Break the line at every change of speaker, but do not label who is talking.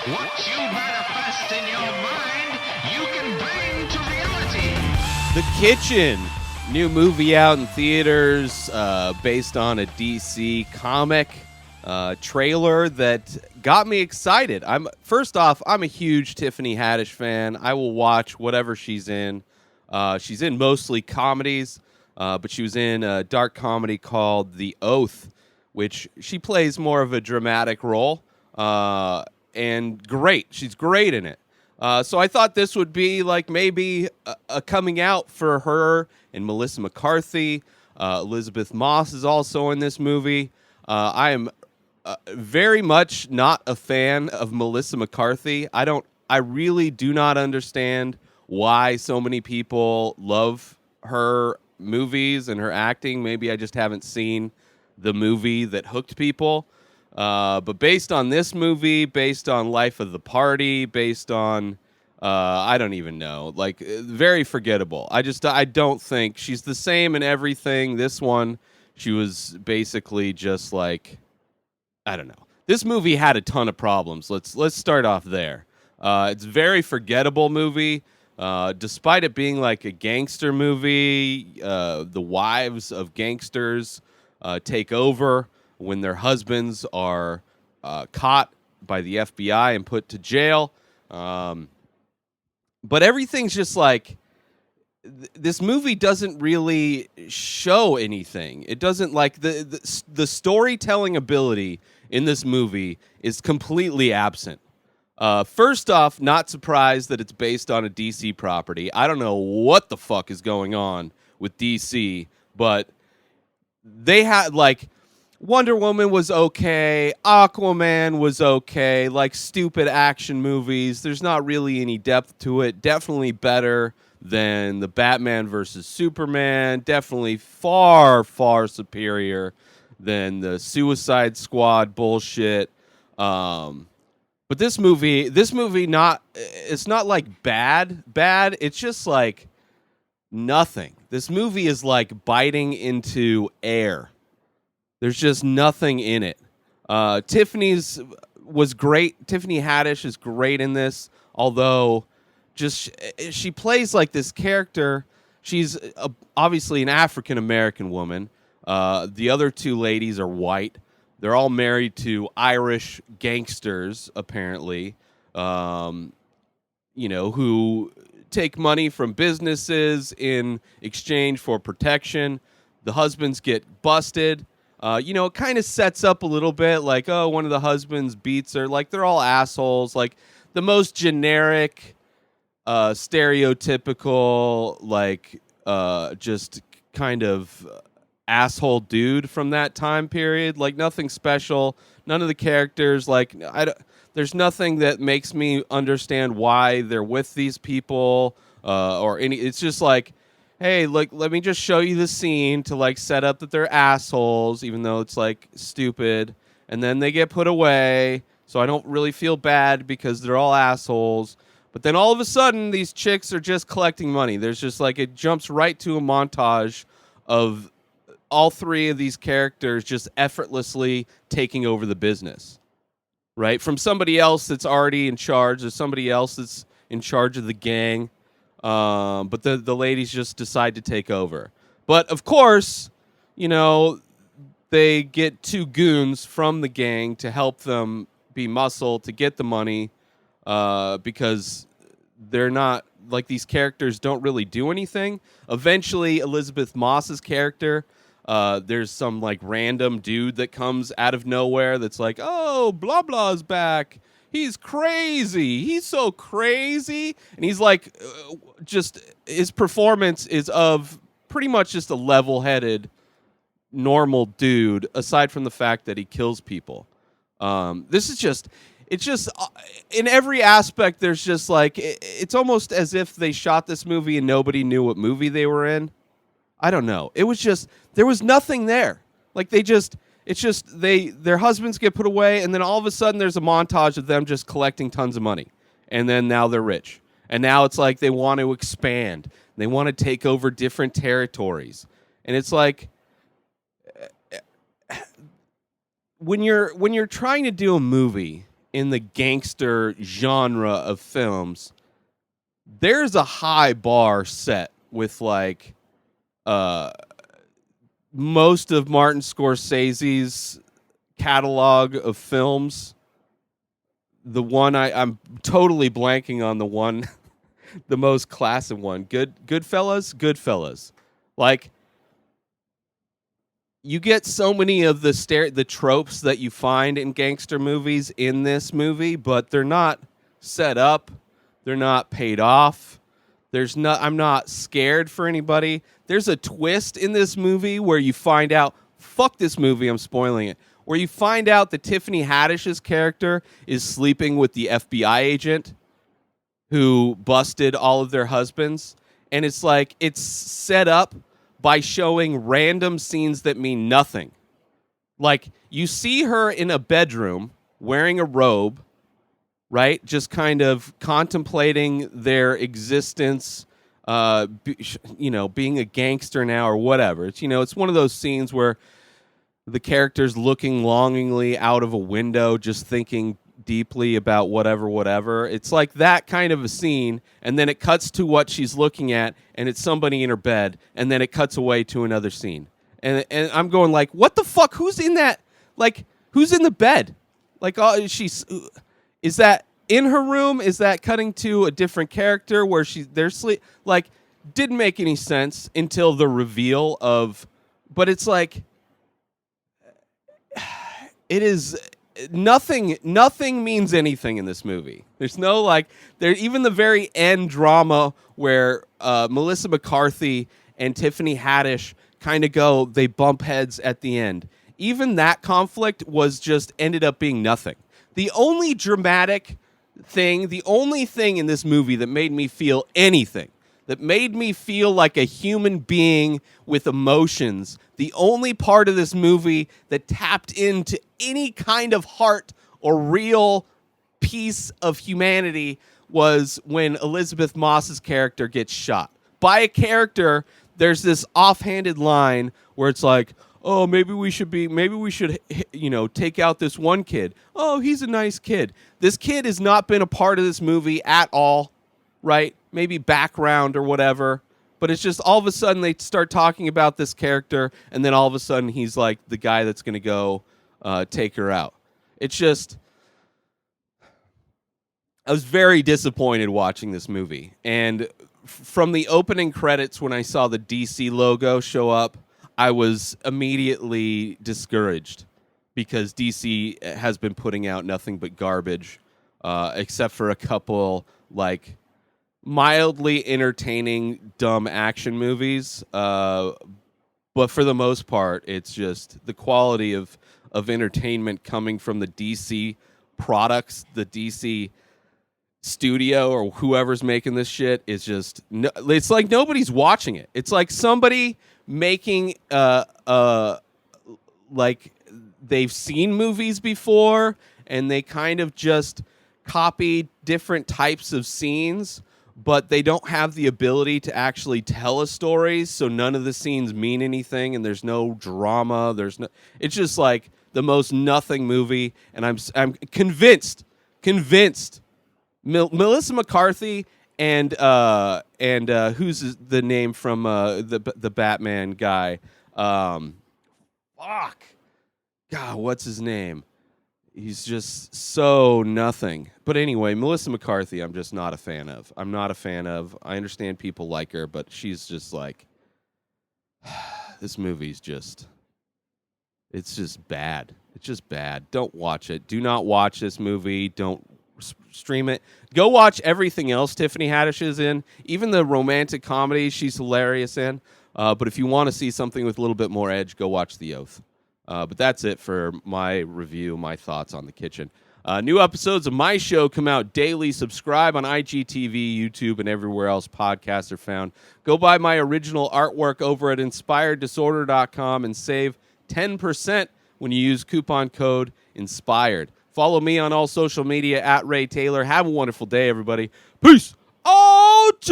What you manifest in your mind, you can bring to reality.
The Kitchen, new movie out in theaters, based on a DC comic trailer that got me excited. First off, I'm a huge Tiffany Haddish fan. I will watch whatever she's in. She's in mostly comedies, but she was in a dark comedy called The Oath, which she plays more of a dramatic role, and great. She's great in it. So I thought this would be like maybe a coming out for her and Melissa McCarthy. Elizabeth Moss is also in this movie. I am very much not a fan of Melissa McCarthy. I really do not understand why so many people love her movies and her acting. Maybe I just haven't seen the movie that hooked people. But based on this movie, based on Life of the Party, based on, I don't even know, like very forgettable. I don't think she's the same in everything. This one, she was basically just like, I don't know. This movie had a ton of problems. Let's start off there. It's a very forgettable movie. Despite it being like a gangster movie, the wives of gangsters take over when their husbands are caught by the FBI and put to jail. But everything's just like, this movie doesn't really show anything. It doesn't, like, the storytelling ability in this movie is completely absent. First off, not surprised that it's based on a DC property. I don't know what the fuck is going on with DC, but they had, like, Wonder Woman was okay, Aquaman was okay, like stupid action movies. There's not really any depth to it. Definitely better than the Batman versus Superman. Definitely far, far superior than the Suicide Squad bullshit. But this movie it's not like bad. It's just like nothing. This movie is like biting into air. There's just nothing in it. Tiffany's was great. Tiffany Haddish is great in this, although she plays like this character. She's obviously an African-American woman. The other two ladies are white. They're all married to Irish gangsters, apparently, who take money from businesses in exchange for protection. The husbands get busted. It kind of sets up a little bit like, oh, one of the husbands beats her. Like, they're all assholes. Like, the most generic, stereotypical, like, just kind of asshole dude from that time period. Like, nothing special. None of the characters, like, there's nothing that makes me understand why they're with these people or any. It's just like, hey, look, let me just show you the scene to, like, set up that they're assholes, even though it's, like, stupid. And then they get put away, so I don't really feel bad because they're all assholes. But then all of a sudden, these chicks are just collecting money. There's just, like, it jumps right to a montage of all three of these characters just effortlessly taking over the business, right? From somebody else that's already in charge, or somebody else that's in charge of the gang. But the ladies just decide to take over. But of course, they get two goons from the gang to help them be muscle to get the money, because they're not, like, these characters don't really do anything. Eventually, Elizabeth Moss's character, there's some, like, random dude that comes out of nowhere that's like, oh, blah blah's back. He's crazy. He's so crazy. And he's like, just his performance is of pretty much just a level-headed, normal dude, aside from the fact that he kills people. This is just, it's just, in every aspect, there's just like, it's almost as if they shot this movie and nobody knew what movie they were in. I don't know. It was just, there was nothing there. Like, their husbands get put away, and then all of a sudden there's a montage of them just collecting tons of money. And then now they're rich. And now it's like they want to expand. They want to take over different territories. And it's like, when you're trying to do a movie in the gangster genre of films, there's a high bar set with like most of Martin Scorsese's catalog of films. The one I'm totally blanking on the one, the most classic one. Goodfellas. Like, you get so many of the tropes that you find in gangster movies in this movie, but they're not set up. They're not paid off. I'm not scared for anybody. There's a twist in this movie where you find out, fuck this movie, I'm spoiling it, where you find out that Tiffany Haddish's character is sleeping with the FBI agent who busted all of their husbands. And it's like, it's set up by showing random scenes that mean nothing. Like, you see her in a bedroom wearing a robe, right? Just kind of contemplating their existence, being a gangster now or whatever. It's one of those scenes where the character's looking longingly out of a window, just thinking deeply about whatever. It's like that kind of a scene, and then it cuts to what she's looking at, and it's somebody in her bed, and then it cuts away to another scene. And I'm going like, what the fuck? Who's in that? Like, who's in the bed? Like, is that in her room? Is that cutting to a different character where they're sleep? Like, didn't make any sense until the reveal of, but it's like, it is nothing means anything in this movie. There's no even the very end drama where Melissa McCarthy and Tiffany Haddish kind of they bump heads at the end. Even that conflict ended up being nothing. The only dramatic thing, the only thing in this movie that made me feel anything, that made me feel like a human being with emotions, the only part of this movie that tapped into any kind of heart or real piece of humanity was when Elizabeth Moss's character gets shot by a character. There's this offhanded line where it's like, oh, maybe we should take out this one kid. Oh, he's a nice kid. This kid has not been a part of this movie at all, right? Maybe background or whatever. But it's just all of a sudden they start talking about this character, and then all of a sudden he's like the guy that's going to go take her out. It's just, I was very disappointed watching this movie. And from the opening credits, when I saw the DC logo show up, I was immediately discouraged because DC has been putting out nothing but garbage, except for a couple like mildly entertaining dumb action movies. But for the most part, it's just the quality of entertainment coming from the DC products, the DC studio or whoever's making this shit is just it's like nobody's watching it. It's like somebody making like they've seen movies before and they kind of just copy different types of scenes, but they don't have the ability to actually tell a story, so none of the scenes mean anything and there's no drama, it's just like the most nothing movie. And I'm convinced Melissa McCarthy and who's the name from the Batman guy? Fuck. God, what's his name? He's just so nothing. But anyway, Melissa McCarthy, I'm just not a fan of. I understand people like her, but she's just like, this movie's just, it's just bad. It's just bad. Don't watch it. Do not watch this movie. Don't stream it. Go watch everything else Tiffany Haddish is in. Even the romantic comedies she's hilarious in. But if you want to see something with a little bit more edge, go watch The Oath. But that's it for my review, my thoughts on The Kitchen. New episodes of my show come out daily. Subscribe on IGTV, YouTube, and everywhere else podcasts are found. Go buy my original artwork over at InspiredDisorder.com and save 10% when you use coupon code INSPIRED. Follow me on all social media at Ray Taylor. Have a wonderful day, everybody. Peace out!